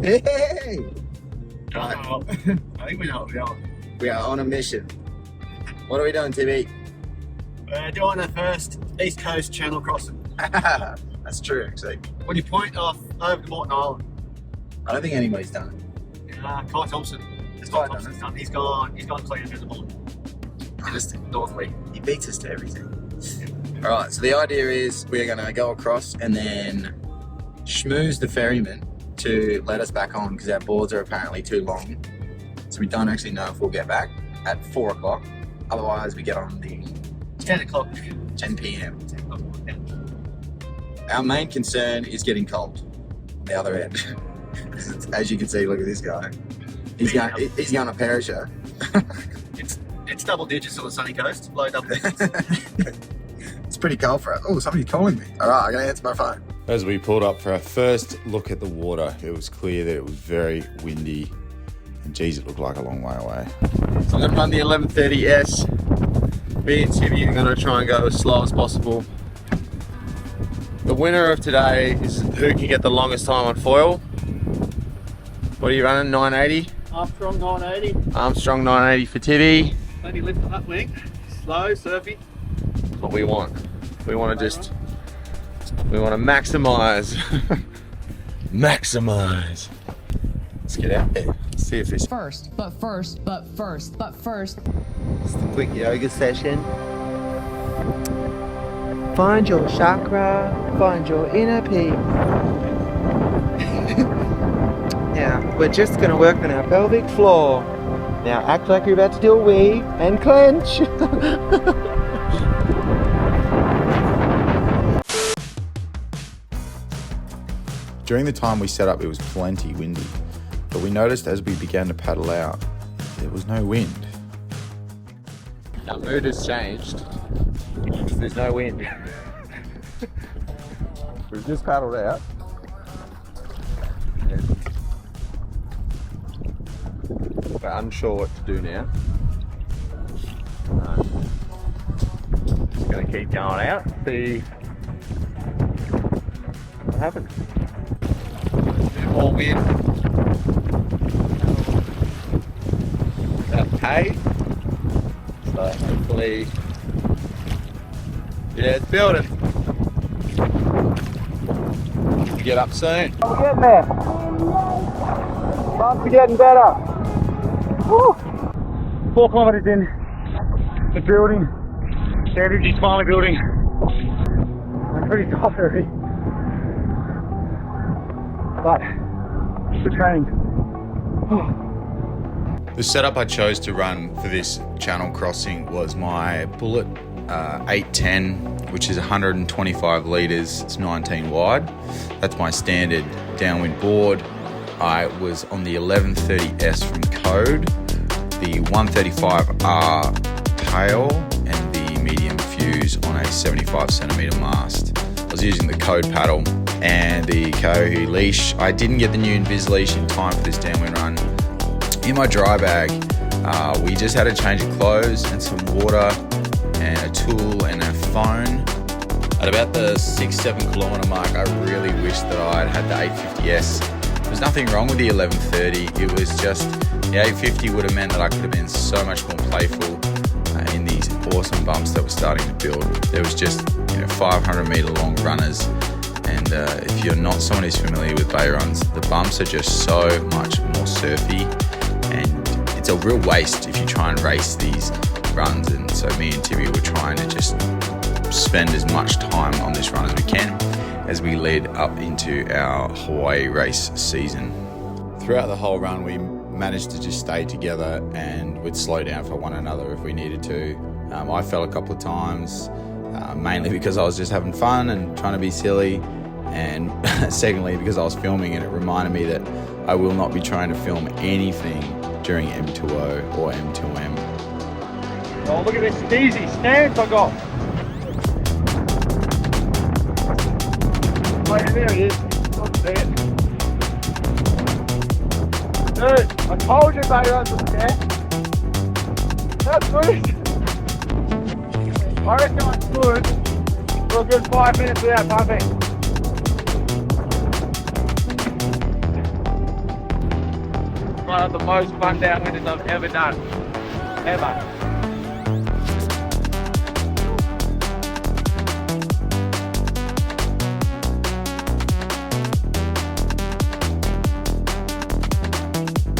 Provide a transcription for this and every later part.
Hey! I think we know what we are. We are on a mission. What are we doing, Tibby? We're doing the first East Coast channel crossing. That's true, actually. When you point off over to Moreton Island. I don't think anybody's done it. Kai Thompson. Kai Thompson's done. He's gone clean under the ball. Just northwest. He beats us to everything. Alright, so the idea is we're going to go across and then schmooze the ferryman to let us back on because our boards are apparently too long. So we don't actually know if we'll get back at 4 o'clock. Otherwise, we get on the 10 o'clock. 10 p.m. 10 o'clock. Yeah. Our main concern is getting cold on the other end. As you can see, look at this guy. He's going to perisher. It's double digits on the sunny coast, low double digits. It's pretty cold for us. Oh, somebody's calling me. All right, I'm going to answer my phone. As we pulled up for our first look at the water, it was clear that it was very windy. And geez, it looked like a long way away. So I'm going to run the 1130S. Me and Tibby are going to try and go as slow as possible. The winner of today is who can get the longest time on foil. What are you running, 980? Armstrong 980. Armstrong 980 for Tibby. Plenty lift up wing. Slow, surfy. That's what we want. We want to maximize. Maximize. Let's get out there. See if this First. It's the quick yoga session. Find your chakra, find your inner peace. Now, we're just going to work on our pelvic floor. Now, act like you're about to do a wee and clench. During the time we set up, it was plenty windy, but we noticed as we began to paddle out, there was no wind. Our mood has changed. There's no wind. We've just paddled out. We're unsure what to do now. Just going to keep going out, see what happens. More wind. Okay. So hopefully, yeah, it's building. We'll get up soon. We're getting there. Bumps are getting better. Woo. 4 kilometres in the building, the energy's finally building. I'm pretty tired already, but good training. The setup I chose to run for this channel crossing was my Bullet 810, which is 125 litres, it's 19 wide. That's my standard downwind board. I was on the 1130S from Code, the 135R tail, and the medium fuse on a 75cm mast. I was using the Code paddle and the Kohu leash. I didn't get the new Invis leash in time for this downwind run. In my dry bag, we just had a change of clothes and some water and a tool and a phone. At about the 6-7 kilometre mark, I really wished that I'd had the 850S. There was nothing wrong with the 1130. It was just the 850 would have meant that I could have been so much more playful in these awesome bumps that were starting to build. There was just 500 metre long runners, and if you're not someone who's familiar with bay runs, the bumps are just so much more surfy, and it's a real waste if you try and race these runs. And so me and Tibby were trying to just spend as much time on this run as we can as we led up into our Hawaii race season. Throughout the whole run, we managed to just stay together and we'd slow down for one another if we needed to. I fell a couple of times, mainly because I was just having fun and trying to be silly, and secondly because I was filming, and it reminded me that I will not be trying to film anything during M2O or M2M. Oh, look at this easy stance I got. Wait, there he is. Let's see it. Dude, I told you about your own stance. That's good. I reckon I could for a good 5 minutes without pumping. one of the most fun downwinders I've ever done. Ever.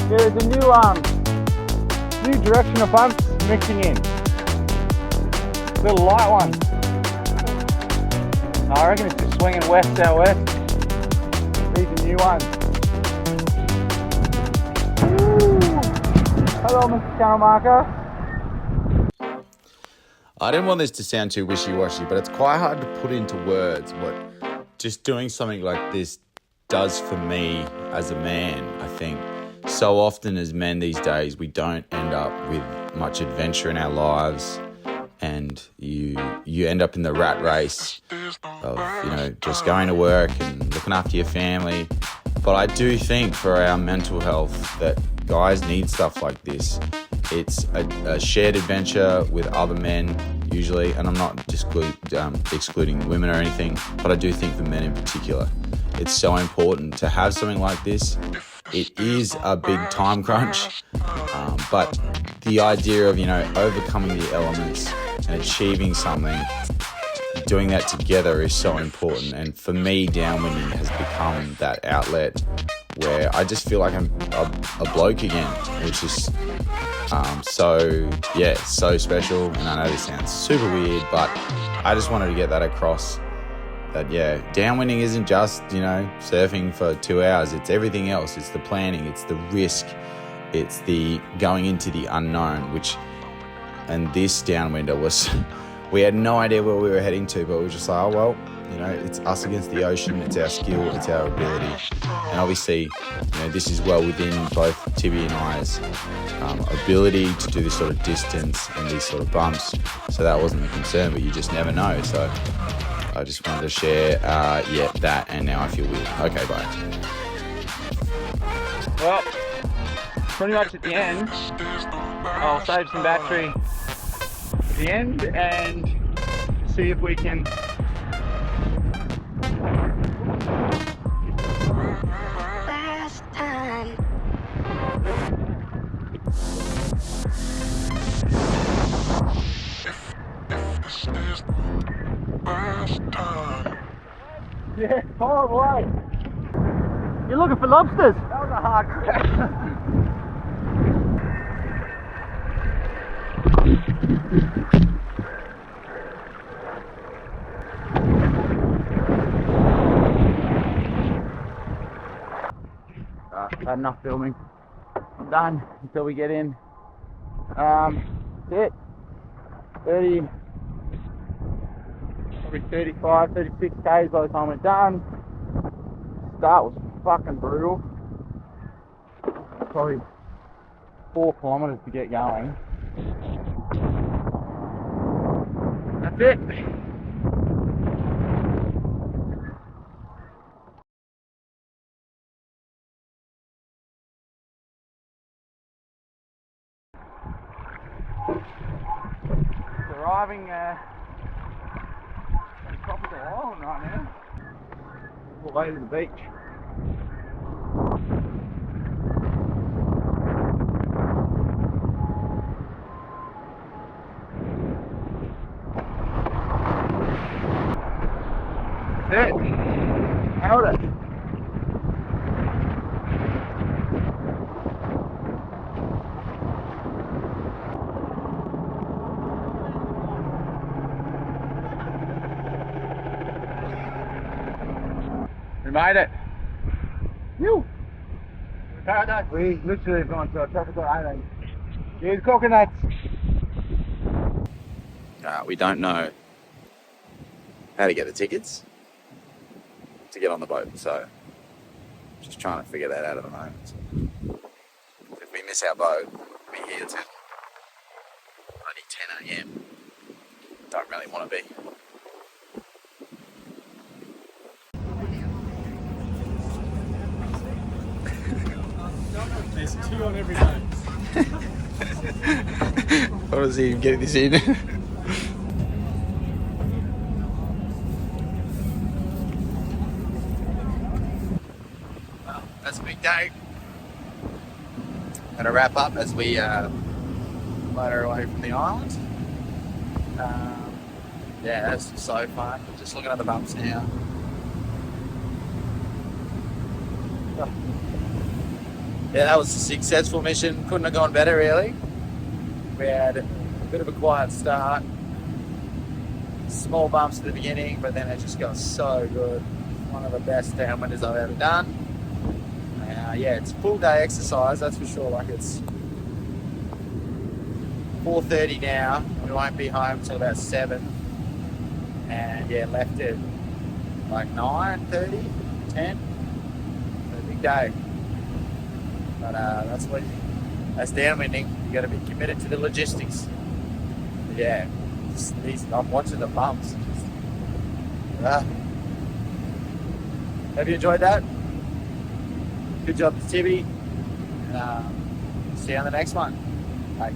There's a new direction of bumps mixing in. Little light one. I reckon it's just swinging west southwest. These are new ones. Woo. Hello, Mr. Channel Marker. I didn't want this to sound too wishy-washy, but it's quite hard to put into words what just doing something like this does for me as a man. I think so often as men these days, we don't end up with much adventure in our lives, and you end up in the rat race of, you know, just going to work and looking after your family. But I do think for our mental health that guys need stuff like this. It's a shared adventure with other men usually, and I'm not excluding women or anything, but I do think for men in particular, it's so important to have something like this. It is a big time crunch, but the idea of, you know, overcoming the elements and achieving something, doing that together is so important. And for me, downwinding has become that outlet where I just feel like I'm a bloke again, which is so special. And I know this sounds super weird, but I just wanted to get that across. That, yeah, downwinding isn't just, you know, surfing for 2 hours. It's everything else. It's the planning. It's the risk. It's the going into the unknown, and this downwinder was, we had no idea where we were heading to, but we were just like, oh, well, you know, it's us against the ocean. It's our skill. It's our ability. And obviously, you know, this is well within both Tibby and I's ability to do this sort of distance and these sort of bumps. So that wasn't a concern, but you just never know. So I just wanted to share, that, and now I feel weird. Okay, bye. Well, pretty much at the end, I'll save some battery at the end and see if we can last time. Yeah, far away. You're looking for lobsters? That was a hard crack. Had enough filming. I'm done until we get in. That's it. 30, probably 35, 36 k's by the time we're done. Start was fucking brutal. Probably 4 kilometers to get going. That's it. Arriving at the Tropical Island right now. All the way to the beach. That's it. Nailed it. We made it. Phew. Paradise. We literally have gone to a tropical island. Here's coconuts. We don't know how to get the tickets to get on the boat, so just trying to figure that out at the moment. If we miss our boat, we'll be here till bloody 10 a.m. Don't really want to be. There's 2 on every boat. How does he get this in? Well, that's a big day. Gonna wrap up as we motor away from the island. Yeah, that's so fun. Just looking at the bumps now. Yeah, that was a successful mission. Couldn't have gone better, really. We had a bit of a quiet start. Small bumps at the beginning, but then it just got so good. One of the best downwinders I've ever done. Yeah, it's full day exercise, that's for sure. Like, it's 4:30 now. We won't be home till about 7. And yeah, left at like 9:30, 10. It's a big day. But that's downwinding. You got to be committed to the logistics. But yeah, I'm watching the bumps. Have you enjoyed that? Good job to Tibby. And see you on the next one. Bye.